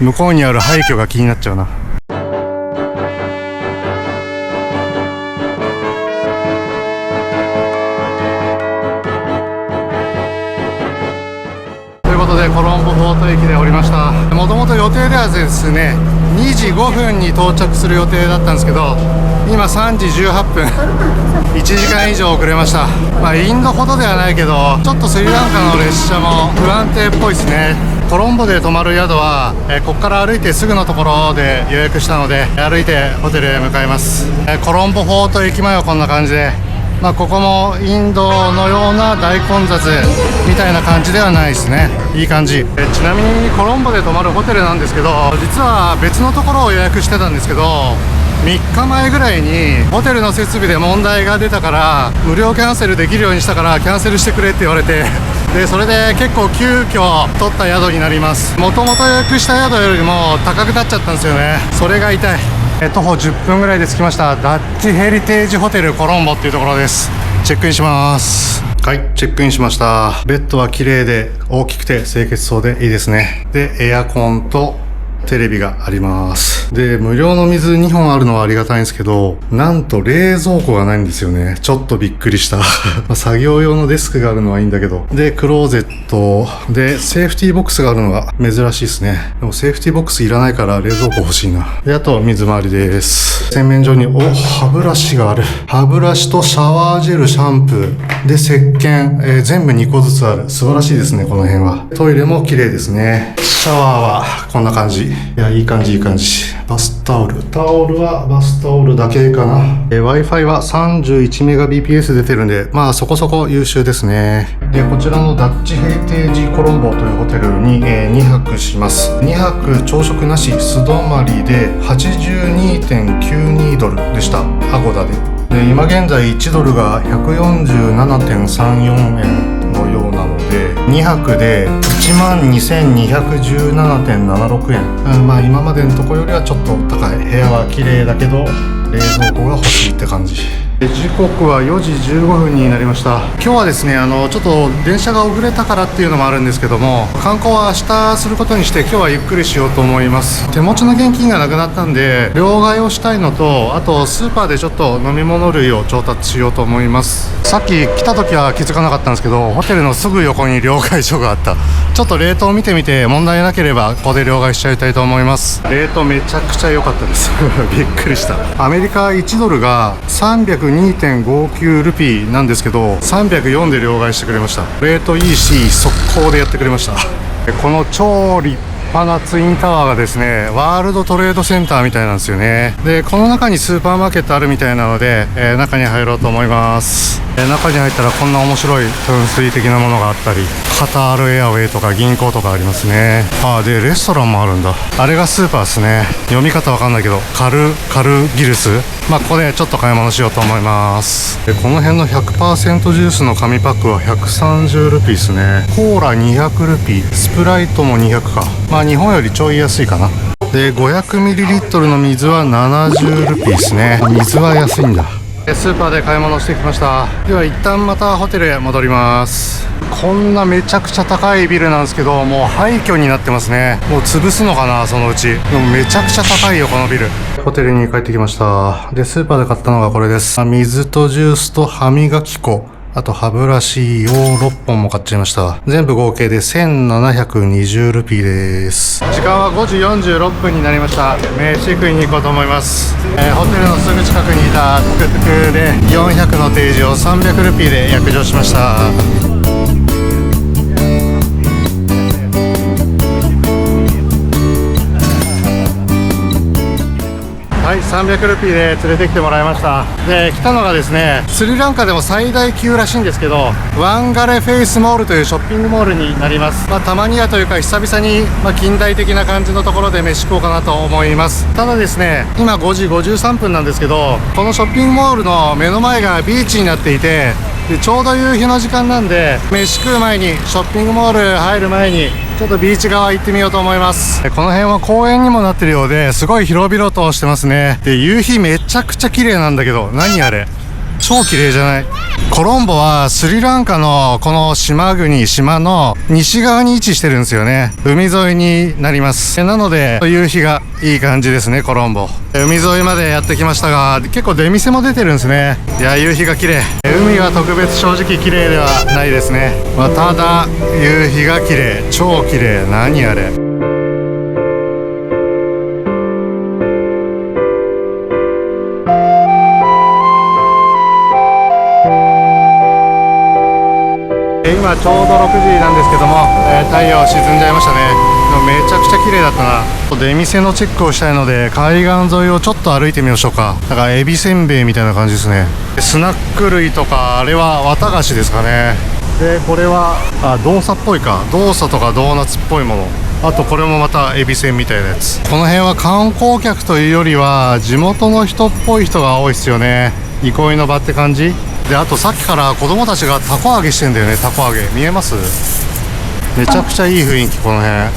向こうにある廃墟が気になっちゃうな。ということでコロンボフォート駅で降りました。もともと予定ではですね2時5分に到着する予定だったんですけど、今3時18分1時間以上遅れました。インドほどではないけどちょっとスリランカの列車も不安定っぽいですね。コロンボで泊まる宿は、ここから歩いてすぐのところで予約したので歩いてホテルへ向かいます。コロンボフォート駅前はこんな感じで、ここもインドのような大混雑みたいな感じではないですね。いい感じ。ちなみにコロンボで泊まるホテルなんですけど、実は別のところを予約してたんですけど、3日前ぐらいにホテルの設備で問題が出たから無料キャンセルできるようにしたからキャンセルしてくれって言われて、でそれで結構急遽取った宿になります。もともと予約した宿よりも高くなっちゃったんですよね。それが痛い。徒歩10分ぐらいで着きました。ダッチヘリテージホテルコロンボっていうところです。チェックインします。はい、チェックインしました。ベッドは綺麗で大きくて清潔そうでいいですね。でエアコンとテレビがあります。で無料の水2本あるのはありがたいんですけど、なんと冷蔵庫がないんですよね。ちょっとびっくりした作業用のデスクがあるのはいいんだけど、でクローゼットでセーフティーボックスがあるのが珍しいですね。でもセーフティーボックスいらないから冷蔵庫欲しいな。であと水回りです。洗面所に歯ブラシがある。歯ブラシとシャワージェル、シャンプーで石鹸、全部2個ずつある。素晴らしいですね。この辺はトイレも綺麗ですね。シャワーはこんな感じ。いや、いい感じいい感じ。バスタオルはバスタオルだけかな。Wi-Fi は 31Mbps 出てるんで、そこそこ優秀ですね。でこちらのダッチヘリテージコロンボというホテルに、2泊します。2泊朝食なし素泊まりで 82.92 ドルでした。アゴダで。今現在1ドルが 147.34 円のようなので、2泊で 12,217.76 円。今までのところよりはちょっと高い。部屋は綺麗だけど冷蔵庫が欲しいって感じ。時刻は4時15分になりました。今日はですねちょっと電車が遅れたからっていうのもあるんですけども、観光は明日することにして今日はゆっくりしようと思います。手持ちの現金がなくなったんで両替をしたいのと、あとスーパーでちょっと飲み物類を調達しようと思います。さっき来た時は気づかなかったんですけど、ホテルのすぐ横に両替所があった。ちょっとレートを見てみて問題なければここで両替しちゃいたいと思います。レートめちゃくちゃ良かったですびっくりした。アメリカ1ドルが302.59 ルピーなんですけど、304で両替してくれました。レートいいし速攻でやってくれました。この超立派なツインタワーがですねワールドトレードセンターみたいなんですよね。でこの中にスーパーマーケットあるみたいなので、中に入ろうと思います。中に入ったらこんな面白い噴水的なものがあったり、カタールエアウェイとか銀行とかありますね。でレストランもあるんだ。あれがスーパーですね。読み方わかんないけどカルギルス。ここでちょっと買い物しようと思います。この辺の 100% ジュースの紙パックは130ルピーですね。コーラ200ルピー、スプライトも200か。日本よりちょい安いかな。で 500ml の水は70ルピーですね。水は安いんだ。スーパーで買い物してきました。では一旦またホテルへ戻ります。こんなめちゃくちゃ高いビルなんですけど、もう廃墟になってますね。もう潰すのかなそのうち。でもめちゃくちゃ高いよこのビル。ホテルに帰ってきました。でスーパーで買ったのがこれです。水とジュースと歯磨き粉、あと歯ブラシを6本も買っちゃいました。全部合計で1720ルピーです。時間は5時46分になりました。飯食いに行こうと思います。ホテルのすぐ近くにいたトゥクトゥクで400の提示を300ルピーで約定しました。はい、300ルピーで連れてきてもらいました。で来たのがですねスリランカでも最大級らしいんですけど、ワンガレフェイスモールというショッピングモールになります。たまにはというか久々に、近代的な感じのところで飯食おうかなと思います。ただですね今5時53分なんですけど、このショッピングモールの目の前がビーチになっていて、でちょうど夕日の時間なんで飯食う前にショッピングモール入る前にちょっとビーチ側行ってみようと思います。この辺は公園にもなってるようですごい広々としてますね。で夕日めちゃくちゃ綺麗なんだけど、何あれ超綺麗じゃない？コロンボはスリランカのこの島の西側に位置してるんですよね。海沿いになります。なので夕日がいい感じですね、コロンボ。海沿いまでやってきましたが、結構出店も出てるんですね。いや、夕日が綺麗。海は特別正直綺麗ではないですね。ただ夕日が綺麗、超綺麗。何あれ。今ちょうど6時なんですけども、太陽沈んじゃいましたね。めちゃくちゃ綺麗だったな。出店のチェックをしたいので海岸沿いをちょっと歩いてみましょうか。だからエビせんべいみたいな感じですね。スナック類とか、あれは綿菓子ですかね。でこれはドーサっぽいか、ドーサとかドーナツっぽいもの。あとこれもまたエビせんみたいなやつ。この辺は観光客というよりは地元の人っぽい人が多いですよね。憩いの場って感じで、あとさっきから子供たちがたこ揚げしてんだよね。たこ揚げ見えます？めちゃくちゃいい雰囲気。この辺、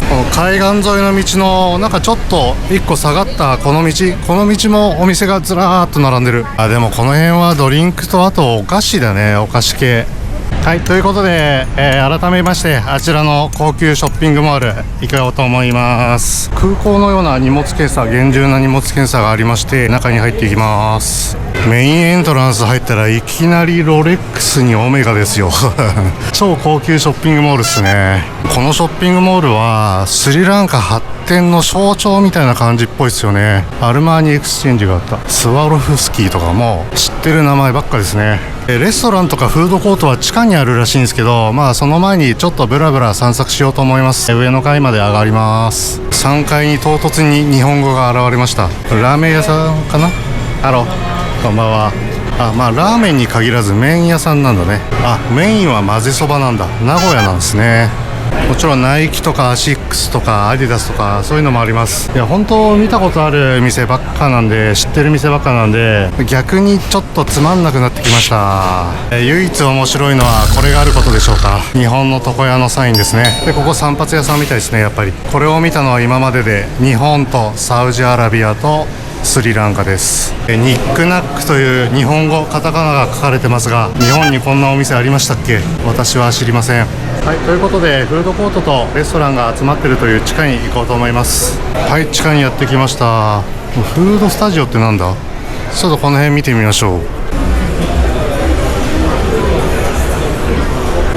この海岸沿いの道のなんかちょっと一個下がったこの道もお店がずらーっと並んでる。でもこの辺はドリンクとあとお菓子だね、お菓子系。はい、ということで、改めましてあちらの高級ショッピングモール行こうと思います。空港のような荷物検査、厳重な荷物検査がありまして、中に入っていきます。メインエントランス入ったらいきなりロレックスにオメガですよ超高級ショッピングモールですね。このショッピングモールはスリランカ発展の象徴みたいな感じっぽいですよね。アルマーニエクスチェンジがあった、スワロフスキーとかも知ってる名前ばっかですね。レストランとかフードコートは地下にあるらしいんですけど、その前にちょっとブラブラ散策しようと思います。上の階まで上がります。3階に唐突に日本語が現れました。ラーメン屋さんかな。ハロー、こんばんは。ラーメンに限らず麺屋さんなんだね。メインは混ぜそばなんだ。名古屋なんですね。もちろんナイキとかアシックスとかアディダスとかそういうのもあります。いや本当見たことある店ばっかなんで、知ってる店ばっかなんで、逆にちょっとつまんなくなってきました。唯一面白いのはこれがあることでしょうか。日本の床屋のサインですね。でここ散髪屋さんみたいですね。やっぱりこれを見たのは今までで日本とサウジアラビアとスリランカです。ニックナックという日本語カタカナが書かれてますが、日本にこんなお店ありましたっけ？私は知りません。はい、ということでフードコートとレストランが集まってるという地下に行こうと思います。はい、地下にやってきました。フードスタジオってなんだ？ちょっとこの辺見てみましょう。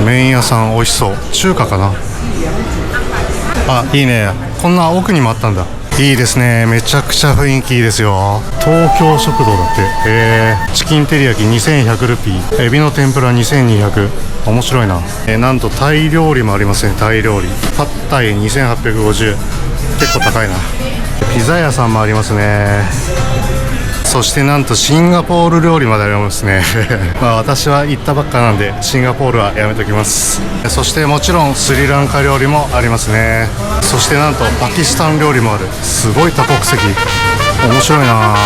麺屋さん美味しそう。中華かな。いいね。こんな奥にもあったんだ。いいですね。めちゃくちゃ雰囲気いいですよ。東京食堂だって。チキンテリヤキ2100ルピー、エビの天ぷら2200。面白いな。なんとタイ料理もありますね。タイ料理パッタイ2850。結構高いな。ピザ屋さんもありますね。そしてなんとシンガポール料理までありますね私は行ったばっかなんでシンガポールはやめときます。そしてもちろんスリランカ料理もありますね。そしてなんとパキスタン料理もある。すごい多国籍。面白いな。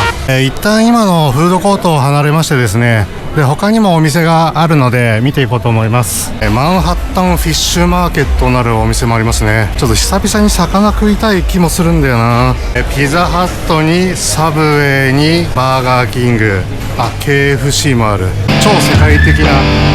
一旦今のフードコートを離れましてですね、で他にもお店があるので見ていこうと思います。マンハッタンフィッシュマーケットなるお店もありますね。ちょっと久々に魚食いたい気もするんだよな。ピザハットにサブウェイにバーガーキング、KFC もある。超世界的な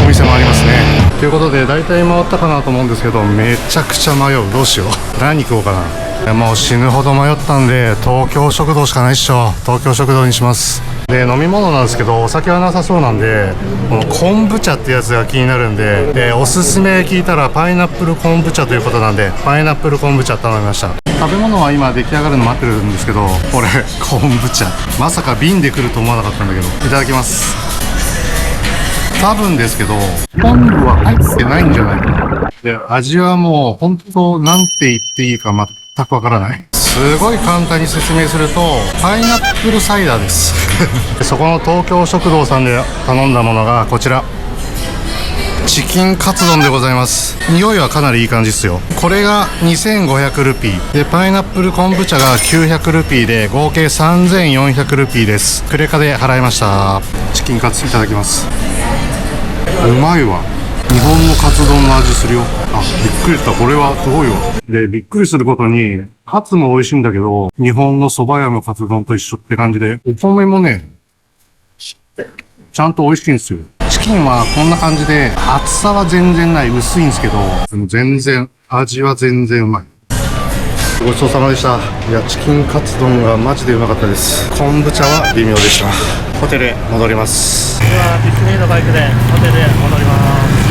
お店もありますね。ということで大体回ったかなと思うんですけど、めちゃくちゃ迷う。どうしよう何食おうかな。もう死ぬほど迷ったんで東京食堂しかないっしょ。東京食堂にします。で飲み物なんですけどお酒はなさそうなんで、この昆布茶ってやつが気になるんで、おすすめ聞いたらパイナップル昆布茶ということなんで、パイナップル昆布茶頼みました。食べ物は今出来上がるの待ってるんですけど、これ昆布茶まさか瓶で来ると思わなかったんだけど、いただきます。多分ですけど昆布は入ってないんじゃないかな。で味はもう本当なんて言っていいか全くわからない。すごい簡単に説明するとパイナップルサイダーですそこの東京食堂さんで頼んだものがこちら、チキンカツ丼でございます。匂いはかなりいい感じですよ。これが2500ルピーで、パイナップル昆布茶が900ルピーで合計3400ルピーです。クレカで払いました。チキンカツいただきます。うまいわ。日本のカツ丼の味するよ。びっくりした。これはすごいわ。で、びっくりすることに、カツも美味しいんだけど、日本の蕎麦屋のカツ丼と一緒って感じで、お米もね、ちゃんと美味しいんですよ。チキンはこんな感じで、厚さは全然ない、薄いんですけど、でも全然、味は全然うまい。ごちそうさまでした。いや、チキンカツ丼がマジでうまかったです。昆布茶は微妙でした。ホテルへ戻ります。では、ビッグメイのバイクでホテルへ戻ります。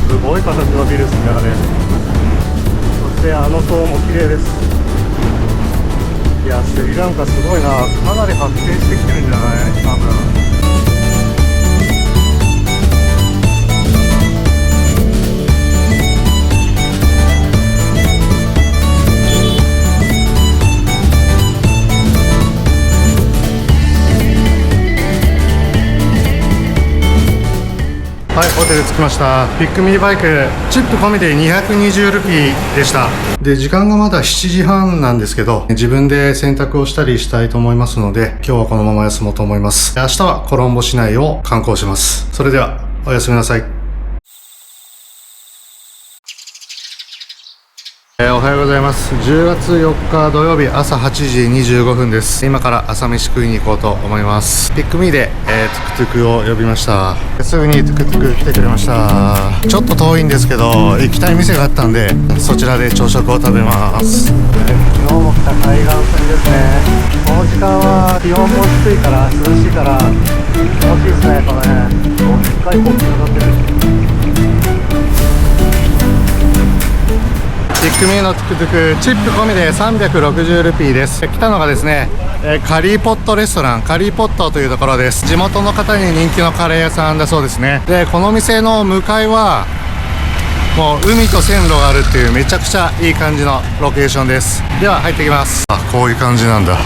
すごい形のビルですね。そしてあの塔も綺麗です。いや、スリランカすごいな。かなり発展してきてるんじゃない？多分。はい、ホテル着きました。ピックミーバイク、チップ込みで220ルピーでした。で、時間がまだ7時半なんですけど、自分で洗濯をしたりしたいと思いますので、今日はこのまま休もうと思います。明日はコロンボ市内を観光します。それでは、おやすみなさい。おはようございます。10月4日土曜日朝8時25分です。今から朝飯食いに行こうと思います。ピックミーで、トゥクトゥクを呼びました。すぐにトゥクトゥク来てくれました。ちょっと遠いんですけど、行きたい店があったんで、そちらで朝食を食べます。昨日も来た海岸線ですね。この時間は気温も低いから涼しいから気持ちいいですね。この辺、でっかい国旗が立ってる。ピックミーのトゥクトゥク、チップ込みで360ルピーです。来たのがですね、カリーポットレストラン、カリーポットというところです。地元の方に人気のカレー屋さんだそうですね。で、この店の向かいはもう海と線路があるっていうめちゃくちゃいい感じのロケーションです。では入ってきます。あ、こういう感じなんだ。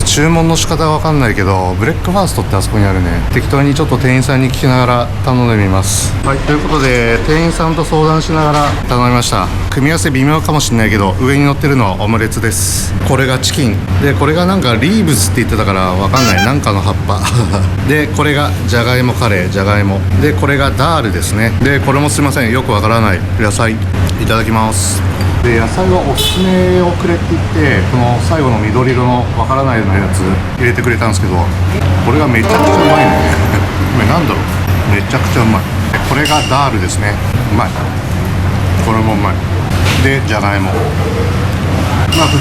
注文の仕方は分かんないけど、ブレックファーストってあそこにあるね。適当にちょっと店員さんに聞きながら頼んでみます。はい、ということで店員さんと相談しながら頼みました。組み合わせ微妙かもしれないけど、上に乗ってるのはオムレツです。これがチキンで、これがなんかリーブスって言ってたから分かんない、なんかの葉っぱで、これがじゃがいもカレー、じゃがいもで、これがダールですね。で、これもすいません、よくわからない野菜。いただきます。で、野菜はおすすめをくれって言って、この最後の緑色のわからないようなやつ入れてくれたんですけど、これがめちゃくちゃうまいねこれなんだろう、めちゃくちゃうまい。これがダールですね。うまい。これもうまい。で、じゃがいも、まあ普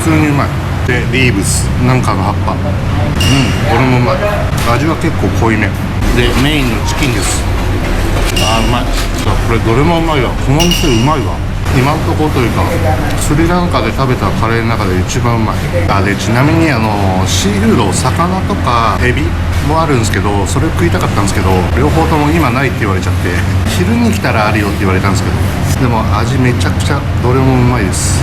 通にうまい。で、リーブス、なんかの葉っぱ、これもうまい。味は結構濃いめで、メインのチキンです。あーうまい。これどれもうまいわ。この店うまいわ。今のところというか、スリランカで食べたカレーの中で一番うまい。で、ちなみにシーフード、魚とかエビもあるんですけど、それを食いたかったんですけど、両方とも今ないって言われちゃって、昼に来たらあるよって言われたんですけど、でも味めちゃくちゃどれもうまいです。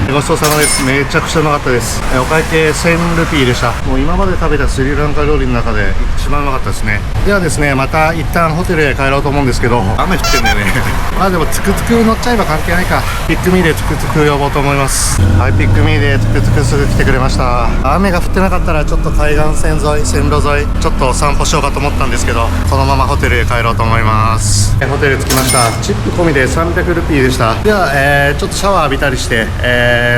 ごちそうさまです。めちゃくちゃうまかったです。お会計1000ルピーでした。もう今まで食べたスリランカ料理の中で一番うまかったですね。ではですね、また一旦ホテルへ帰ろうと思うんですけど、雨降ってんだよねまあでもトゥクトゥク乗っちゃえば関係ないか。ピックミーでトゥクトゥク呼ぼうと思います。はい、ピックミーでトゥクトゥクすぐ来てくれました。雨が降ってなかったらちょっと海岸線沿い、線路沿いちょっと散歩しようかと思ったんですけど、このままホテルへ帰ろうと思います。ホテル着きました。チップ込みで300ルピーでした。では、ちょっとシャワー浴びたりして、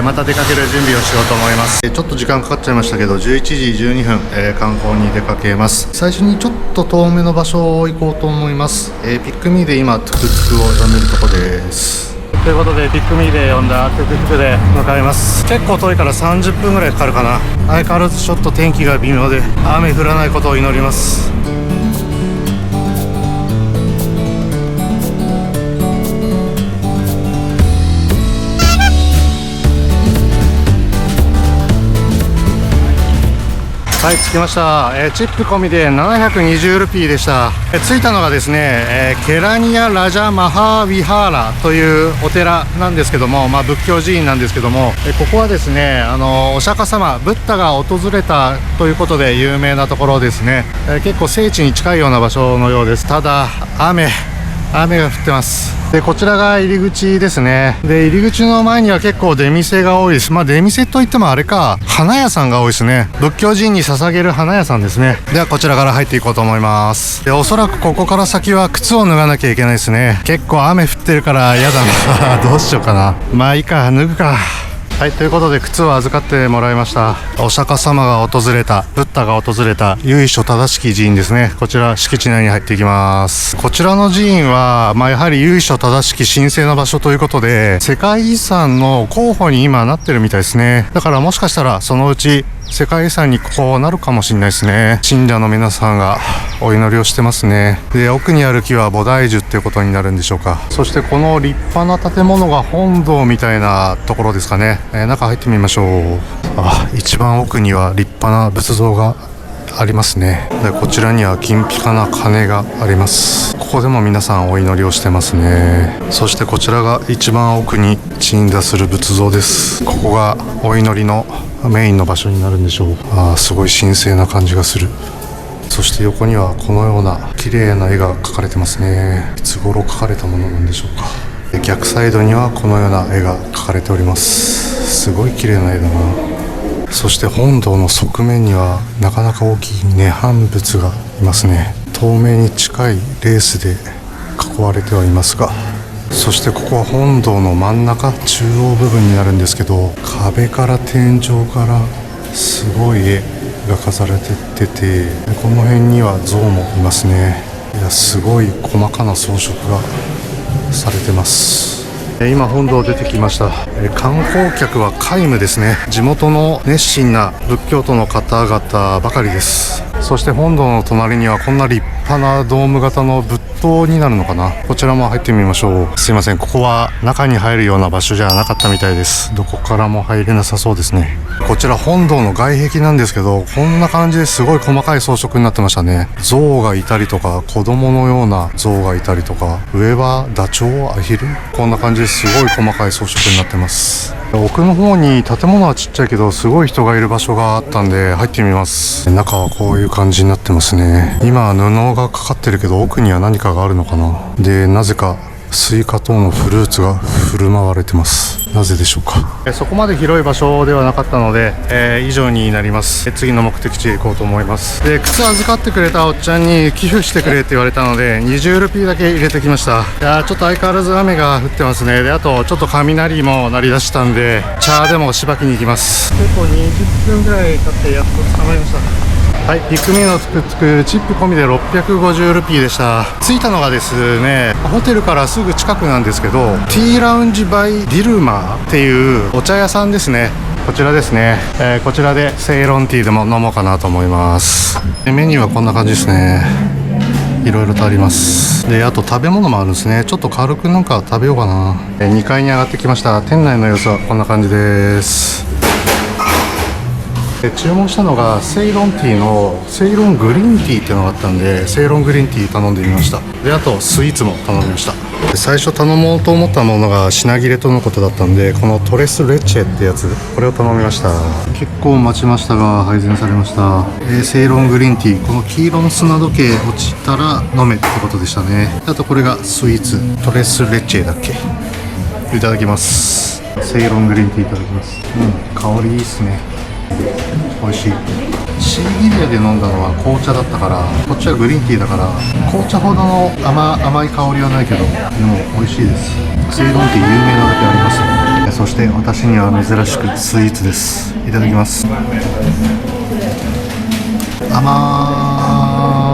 また出かける準備をしようと思います。ちょっと時間かかっちゃいましたけど、11時12分、観光に出かけます。最初にちょっと遠めの場所を行こうと思います。ピックミーで今トゥクトゥクを呼んでるとこです。ということでピックミーで呼んだトゥクトゥクで向かいます。結構遠いから30分ぐらいかかるかな。相変わらずちょっと天気が微妙で、雨降らないことを祈ります。はい、着きました。チップ込みで720ルピーでした。着いたのがですね、ケラニア・ラジャ・マハー・ヴィハーラというお寺なんですけども、仏教寺院なんですけども、ここはですね、お釈迦様、ブッダが訪れたということで有名なところですね。結構聖地に近いような場所のようです。ただ雨雨が降ってます。でこちらが入り口ですね。で入り口の前には結構出店が多いです。出店といってもあれか、花屋さんが多いですね。仏教寺院に捧げる花屋さんですね。ではこちらから入っていこうと思います。でおそらくここから先は靴を脱がなきゃいけないですね。結構雨降ってるから嫌だなどうしようかな。いいか、脱ぐか。はい、ということで靴を預かってもらいました。お釈迦様が訪れた、ブッダが訪れた由緒正しき寺院ですね。こちら敷地内に入っていきます。こちらの寺院は、やはり由緒正しき神聖な場所ということで、世界遺産の候補に今なってるみたいですね。だからもしかしたらそのうち世界遺産にこうなるかもしれないですね。信者の皆さんがお祈りをしてますね。で奥にある木は菩提樹っていうことになるんでしょうか。そしてこの立派な建物が本堂みたいなところですかね。中入ってみましょう。一番奥には立派な仏像がありますね。でこちらには金ピカな鐘があります。ここでも皆さんお祈りをしてますね。そしてこちらが一番奥に鎮座する仏像です。ここがお祈りのメインの場所になるんでしょう。すごい神聖な感じがする。そして横にはこのような綺麗な絵が描かれてますね。いつ頃描かれたものなんでしょうか。で逆サイドにはこのような絵が描かれております。すごい綺麗な絵だな。そして本堂の側面にはなかなか大きい涅槃仏がいますね。透明に近いレースで囲われてはいますが、そしてここは本堂の真ん中中央部分になるんですけど、壁から天井からすごい絵が飾られてて、この辺には像もいますね。いやすごい細かな装飾がされてます。今本堂出てきました。観光客は皆無ですね。地元の熱心な仏教徒の方々ばかりです。そして本堂の隣にはこんな立派なドーム型の仏塔になるのかな。こちらも入ってみましょう。すいません、ここは中に入るような場所じゃなかったみたいです。どこからも入れなさそうですね。こちら本堂の外壁なんですけど、こんな感じですごい細かい装飾になってましたね。象がいたりとか、子供のような象がいたりとか、上はダチョウ、アヒル、こんな感じですごい細かい装飾になってます。奥の方に建物はちっちゃいけどすごい人がいる場所があったんで入ってみます。中はこういう感じになってますね。今布がかかってるけど奥には何かがあるのかな。でなぜかスイカ等のフルーツが振る舞われてます。なぜでしょうか。そこまで広い場所ではなかったので、以上になります。次の目的地へ行こうと思います。で靴預かってくれたおっちゃんに寄付してくれって言われたので20ルピーだけ入れてきました。いやちょっと相変わらず雨が降ってますね。であとちょっと雷も鳴り出したんで茶でもしばきに行きます。結構20分ぐらい経ってやっと捕まえました。はい、ピックミーのトゥクトゥクチップ込みで650ルピーでした。着いたのがですね、ホテルからすぐ近くなんですけど、ティーラウンジバイディルマーっていうお茶屋さんですね。こちらですね、こちらでセイロンティーでも飲もうかなと思います。メニューはこんな感じですね。いろいろとあります。であと食べ物もあるんですね。ちょっと軽くなんか食べようかな。2階に上がってきました。店内の様子はこんな感じです。注文したのがセイロンティーのセイロングリーンティーっていうのがあったんで、セイロングリーンティー頼んでみました。であとスイーツも頼みました。で最初頼もうと思ったものが品切れとのことだったんで、このトレスレチェってやつ、これを頼みました。結構待ちましたが配膳されました。セイロングリーンティー、この黄色の砂時計落ちたら飲めってことでしたね。あとこれがスイーツトレスレチェだっけ。いただきます。セイロングリーンティーいただきます。香りいいっすね。美味しい。シーギリアで飲んだのは紅茶だったから、こっちはグリーンティーだから紅茶ほどの甘い香りはないけど、でも美味しいです。セイロンティー有名なだけあります。そして私には珍しくスイーツです。いただきます。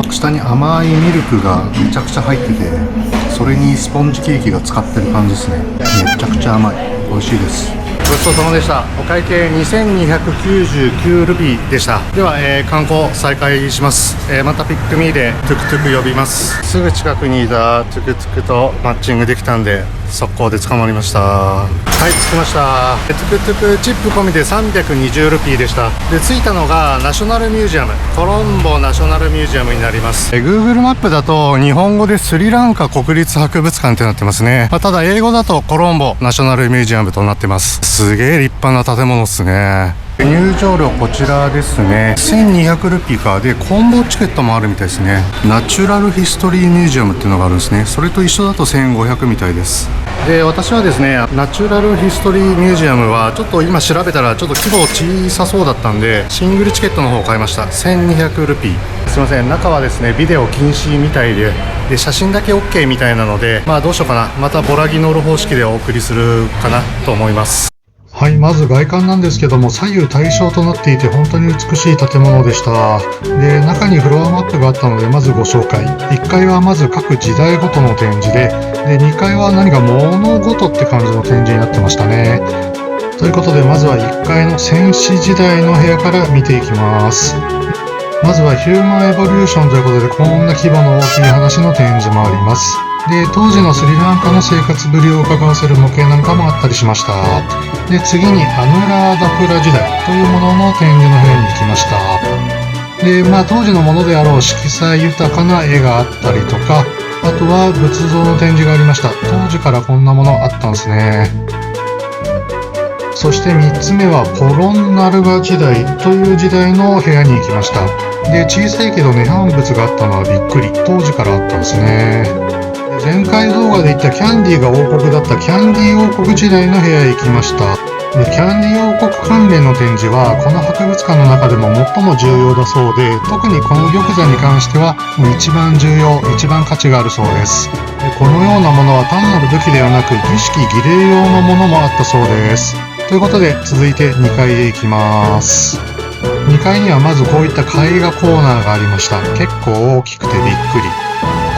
下に甘いミルクがめちゃくちゃ入ってて、それにスポンジケーキが使ってる感じですね。めちゃくちゃ甘い。美味しいです。ごちそうさまでした。お会計2299ルピーでした。では、観光再開します。またピックミーでトゥクトゥク呼びます。すぐ近くにいたトゥクトゥクとマッチングできたんで速攻で捕まりました。はい、着きました。トゥクトゥクチップ込みで320ルピーでした。で着いたのがナショナルミュージアム、コロンボナショナルミュージアムになります。Google マップだと日本語でスリランカ国立博物館ってなってますね。ただ英語だとコロンボナショナルミュージアムとなってます。すげえ立派な建物っすね。入場料こちらですね、1200ルピーか。でコンボチケットもあるみたいですね。ナチュラルヒストリーミュージアムっていうのがあるんですね。それと一緒だと1500みたいです。で私はですね、ナチュラルヒストリーミュージアムはちょっと今調べたらちょっと規模小さそうだったんで、シングルチケットの方を買いました。1200ルピー。すいません、中はですねビデオ禁止みたいで、写真だけ OK みたいなので、どうしようかな、またボラギノール方式でお送りするかなと思います。はい、まず外観なんですけども、左右対称となっていて本当に美しい建物でした。で中にフロアマップがあったのでまずご紹介。1階はまず各時代ごとの展示で、2階は何か物ごとって感じの展示になってましたね。ということでまずは1階の戦士時代の部屋から見ていきます。まずはヒューマンエボリューションということで、こんな規模の大きい話の展示もあります。で当時のスリランカの生活ぶりを伺わせる模型なんかもあったりしました。で次にアヌラーダプラ時代というものの展示の部屋に行きました。で当時のものであろう色彩豊かな絵があったりとか、あとは仏像の展示がありました。当時からこんなものあったんですね。そして3つ目はポロンナルガ時代という時代の部屋に行きました。で小さいけど涅槃仏があったのはびっくり。当時からあったんですね。前回動画で言ったキャンディーが王国だったキャンディー王国時代の部屋へ行きました。でキャンディー王国関連の展示はこの博物館の中でも最も重要だそうで、特にこの玉座に関しては一番重要、一番価値があるそうです。でこのようなものは単なる武器ではなく儀式儀礼用のものもあったそうです。ということで続いて2階へ行きます。2階にはまずこういった絵画コーナーがありました。結構大きくてびっくり。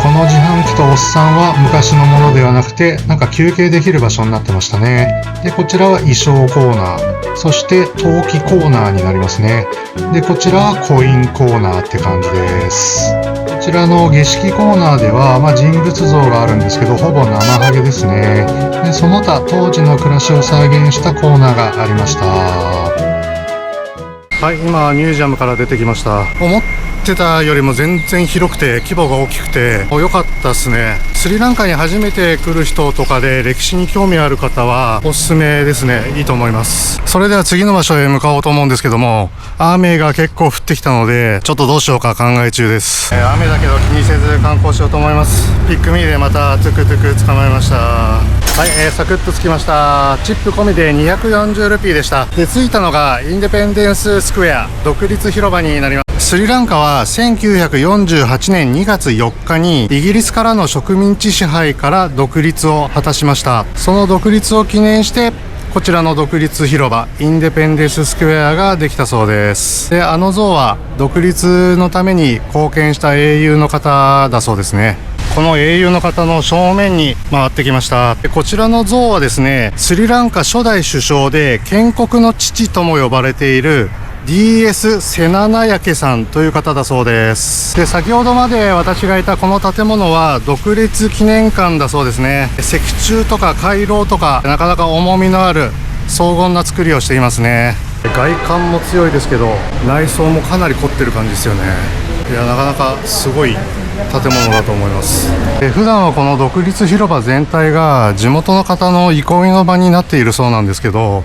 この自販機とおっさんは昔のものではなくて、なんか休憩できる場所になってましたね。でこちらは衣装コーナー、そして陶器コーナーになりますね。でこちらはコインコーナーって感じです。こちらの儀式コーナーでは、人物像があるんですけど、ほぼ生ハゲですね。でその他当時の暮らしを再現したコーナーがありました。はい、今ミュージアムから出てきました。思ってたよりも全然広くて規模が大きくて良かったですね。スリランカに初めて来る人とかで歴史に興味ある方はおすすめですね。いいと思います。それでは次の場所へ向かおうと思うんですけども、雨が結構降ってきたのでちょっとどうしようか考え中です。雨だけど気にせず観光しようと思います。ピックミーでまたトゥクトゥク捕まえました。はい、サクッと着きました。チップ込みで240ルピーでした。で着いたのがインデペンデンススクエア、独立広場になります。スリランカは1948年2月4日にイギリスからの植民地支配から独立を果たしました。その独立を記念してこちらの独立広場インデペンデンススクエアができたそうです。であの像は独立のために貢献した英雄の方だそうですね。この英雄の方の正面に回ってきました。でこちらの像はですね、スリランカ初代首相で建国の父とも呼ばれているDS セナナヤケさんという方だそうです。で先ほどまで私がいたこの建物は独立記念館だそうですね。石柱とか回廊とかなかなか重みのある荘厳な作りをしていますね。外観も強いですけど内装もかなり凝ってる感じですよね。いやなかなかすごい建物だと思います。普段はこの独立広場全体が地元の方の憩いの場になっているそうなんですけど、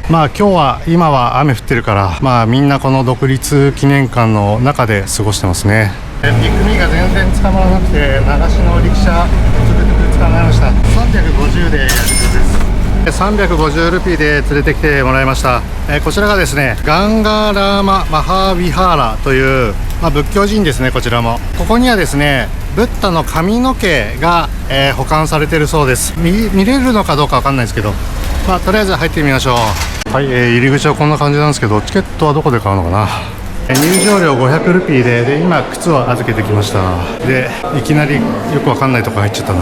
今は雨降ってるからみんなこの独立記念館の中で過ごしてますね。ピックミーが全然捕まらなくて流しの力車つくつく捕まえました。350でやるそうです。350ルピーで連れてきてもらいました。こちらがですねガンガラーマ・マハービハーラという、仏教寺院ですね。こちらもここにはですねブッダの髪の毛が、保管されているそうです。見れるのかどうかわかんないですけど、とりあえず入ってみましょう。はい、入り口はこんな感じなんですけど、チケットはどこで買うのかな。入場料500ルピーで今靴を預けてきました。でいきなりよくわかんないとこ入っちゃったな。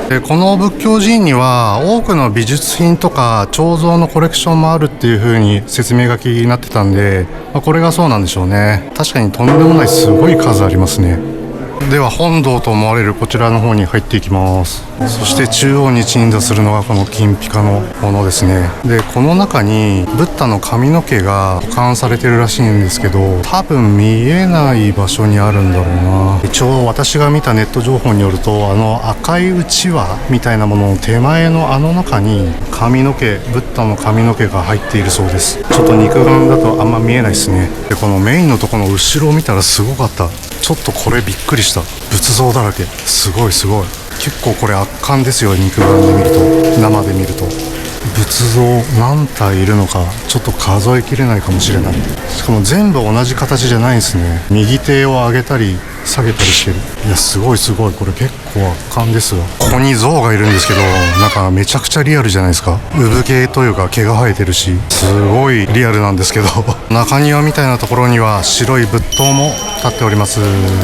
でこの仏教寺院には多くの美術品とか彫像のコレクションもあるっていう風に説明書きになってたんで、これがそうなんでしょうね。確かにとんでもないすごい数ありますね。では本堂と思われるこちらの方に入っていきます。そして中央に鎮座するのがこの金ピカのものですね。でこの中にブッダの髪の毛が保管されてるらしいんですけど、多分見えない場所にあるんだろうな。一応私が見たネット情報によると、赤いうちわみたいなものの手前の中に髪の毛、ブッダの髪の毛が入っているそうです。ちょっと肉眼だとあんま見えないですね。でこのメインのところの後ろを見たらすごかった。ちょっとこれびっくりした。仏像だらけ。すごいすごい。結構これ圧巻ですよ、肉眼で見ると。生で見ると仏像何体いるのかちょっと数えきれないかもしれない。しかも全部同じ形じゃないんですね。右手を上げたり下げたりしてる。いやすごいすごい。これ結構圧巻ですわ。ここに象がいるんですけど、なんかめちゃくちゃリアルじゃないですか。産毛というか毛が生えてるし、すごいリアルなんですけど中庭みたいなところには白い仏塔も立っております。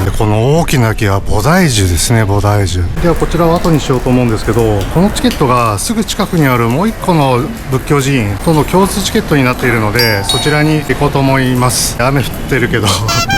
でこの大きな木は菩提樹ですね。菩提樹ではこちらを後にしようと思うんですけど、このチケットがすぐ近くにあるもう一個の仏教寺院との共通チケットになっているので、そちらに行こうと思います。雨降ってるけど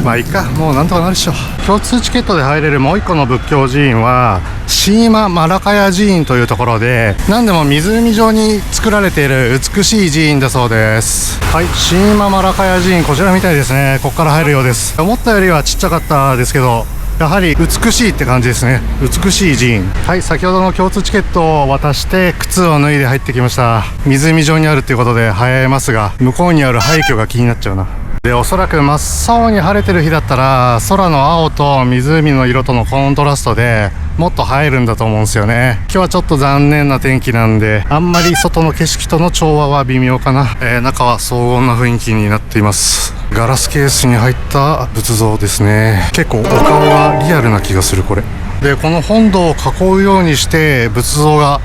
まあいいか、もうなんとかなるっしょ。共通チケットで入れるもう一個の仏教寺院はシーマ・マラカヤ寺院というところで、何でも湖状に作られている美しい寺院だそうです。はい、シーマ・マラカヤ寺院、こちらみたいですね。ここから入るようです。思ったよりはちっちゃかったですけど、やはり美しいって感じですね。美しい寺院。はい、先ほどの共通チケットを渡して靴を脱いで入ってきました。湖状にあるっていうことで映えますが、向こうにある廃墟が気になっちゃうな。でおそらく真っ青に晴れてる日だったら、空の青と湖の色とのコントラストでもっと映えるんだと思うんですよね。今日はちょっと残念な天気なんで、あんまり外の景色との調和は微妙かな。中は荘厳な雰囲気になっています。ガラスケースに入った仏像ですね。結構お顔がリアルな気がするこれで、この本堂を囲うようにして仏像が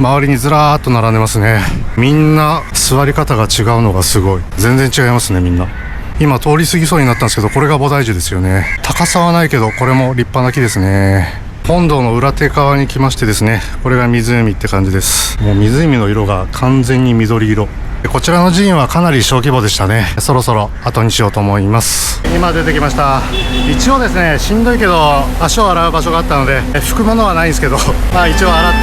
周りにずらーっと並んでますね。みんな座り方が違うのがすごい。全然違いますねみんな。今通り過ぎそうになったんですけど、これが菩提樹ですよね。高さはないけどこれも立派な木ですね。本堂の裏手側に来ましてですね、これが湖って感じです。もう湖の色が完全に緑色。こちらの寺院はかなり小規模でしたね。そろそろ後にしようと思います。今出てきました。一応ですね、しんどいけど足を洗う場所があったので拭くものはないんですけどまあ一応洗って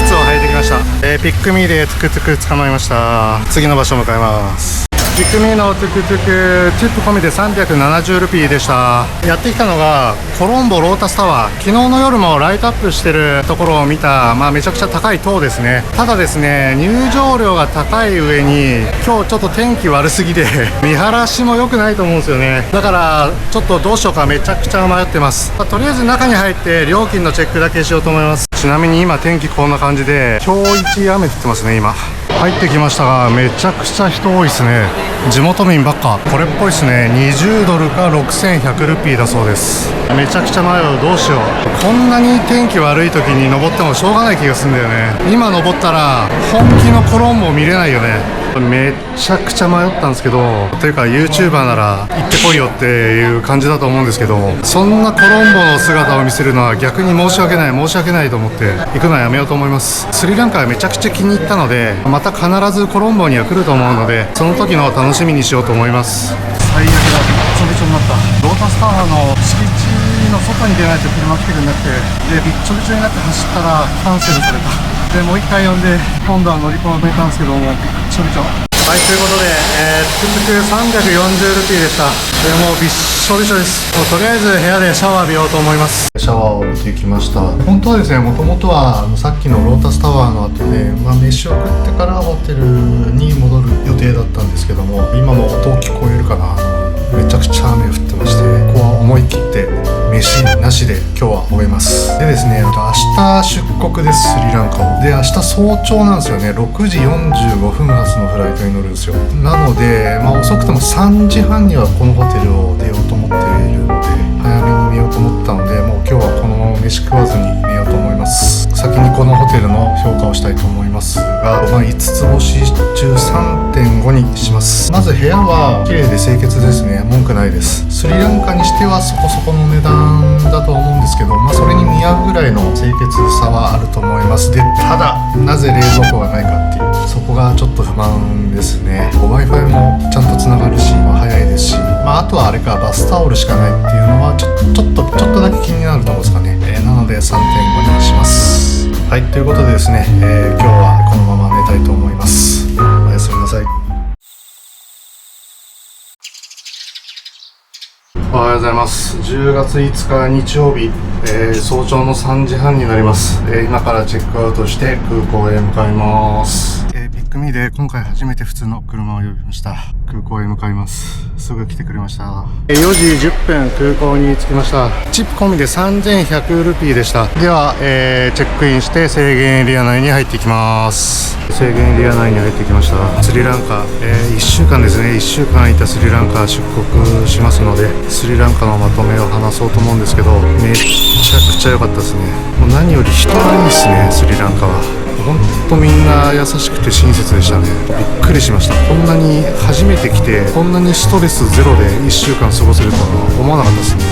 靴を履いてきました。ピックミーでトゥクトゥク捕まえました。次の場所向かいます。ピックミーのトゥクトゥクチップ込みで370ルピーでした。やってきたのがコロンボロータスタワー。昨日の夜もライトアップしてるところを見た、めちゃくちゃ高い塔ですね。ただですね、入場料が高い上に今日ちょっと天気悪すぎで見晴らしも良くないと思うんですよね。だからちょっとどうしようかめちゃくちゃ迷ってます。とりあえず中に入って料金のチェックだけしようと思います。ちなみに今天気こんな感じで、今日一雨降ってますね。今入ってきましたが、めちゃくちゃ人多いですね。地元民ばっか。これっぽいですね。20ドルか6100ルピーだそうです。めちゃくちゃ迷う。どうしよう。こんなに天気悪い時に登ってもしょうがない気がするんだよね。今登ったら本気のコロンボ見れないよね。めちゃくちゃ迷ったんですけど、というか YouTuber なら行ってこいよっていう感じだと思うんですけど、そんなコロンボの姿を見せるのは逆に申し訳ないと思って行くのはやめようと思います。スリランカはめちゃくちゃ気に入ったので、また必ずコロンボには来ると思うので、その時の楽しみにしようと思います。最悪だ。びっちょびちょになった。ロータスタワーの敷地の外に出ないと車来てくれなくて、でびっちょびちょになって走ったらキャンセルされた。でもう一回呼んで今度は乗り込めたんですけども、びっちょびちょ。はい、ということで、トゥクトゥク340ルピーでした。でもうびっしょびしょです。もうとりあえず部屋でシャワー浴びようと思います。シャワーを浴びてきました。本当はですね、もともとはさっきのロータスタワーの後で、飯を食ってからホテルに戻る予定だったんですけども、今も音聞こえるかな。めちゃくちゃ雨降ってまして、ここは思い切って飯なしで今日は終えます。でですね、明日出国です。スリランカを。で明日早朝なんですよね。6時45分発のフライトに乗るんですよ。なので、遅くても3時半にはこのホテルを出ようと思っているので、早めに寝ようと思ったので、もう今日はこのまま飯食わずに寝ようと思います。先にこのホテルの評価をしたいと思いますが、5つ星中 3.5 にします。まず部屋は綺麗で清潔ですね。文句ないです。スリランカにしてはそこそこの値段だとは思うんですけど、それに見合うぐらいの清潔さはあると思います。でただなぜ冷蔵庫がないかっていう、そこがちょっと不満ですね。Wi-Fi もちゃんとつながるし、早いですし、あとはあれか、バスタオルしかないっていうのはちょっとだけ気になるところですかね。なので 3.5 にします。ということでですね、今日はこのまま寝たいと思います。おやすみなさい。おはようございます。10月5日日曜日、早朝の3時半になります。今からチェックアウトして空港へ向かいます。ピックミーで今回初めて普通の車を呼びました。空港へ向かいます。すぐ来てくれました。4時10分空港に着きました。チップ込みで3100ルピーでした。では、チェックインして制限エリア内に入っていきます。制限エリア内に入ってきました。スリランカ、1週間ですね。1週間いたスリランカ出国しますので、スリランカのまとめを話そうと思うんですけど、めちゃくちゃ良かったですね。もう何より人がいいですね、スリランカは。ほんとみんな優しくて親切でしたね。びっくりしました。こんなに初めて来てこんなにストレスゼロで1週間過ごせるとは思わなかったですね。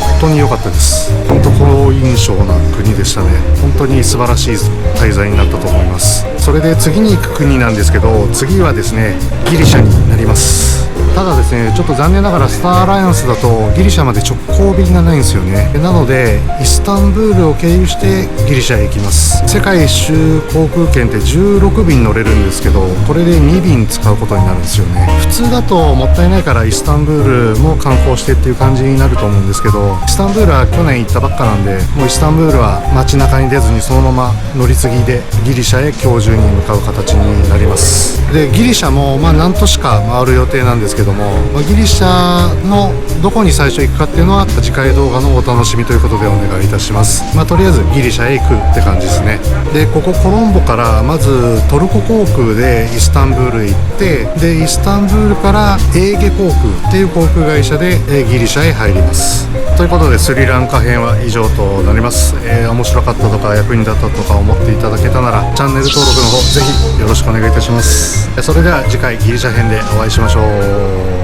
本当に良かったです。本当好印象な国でしたね。本当に素晴らしい滞在になったと思います。それで次に行く国なんですけど、次はですねギリシャになります。ただですね、ちょっと残念ながらスターアライアンスだとギリシャまで直行便がないんですよね。なのでイスタンブールを経由してギリシャへ行きます。世界一周航空券って16便乗れるんですけど、これで2便使うことになるんですよね。普通だともったいないからイスタンブールも観光してっていう感じになると思うんですけど、イスタンブールは去年行ったばっかなんで、もうイスタンブールは街中に出ずにそのまま乗り継ぎでギリシャへ今日中に向かう形になります。でギリシャも何都市か回る予定なんですけども、ギリシャのどこに最初行くかっていうのは次回動画のお楽しみということでお願いいたします。とりあえずギリシャへ行くって感じですね。でここコロンボからまずトルコ航空でイスタンブール行って、でイスタンブールからエーゲ航空っていう航空会社でギリシャへ入ります。ということでスリランカ編は以上となります。面白かったとか役に立ったとか思っていただけたならチャンネル登録の方ぜひよろしくお願いいたします。それでは次回ギリシャ編でお会いしましょう。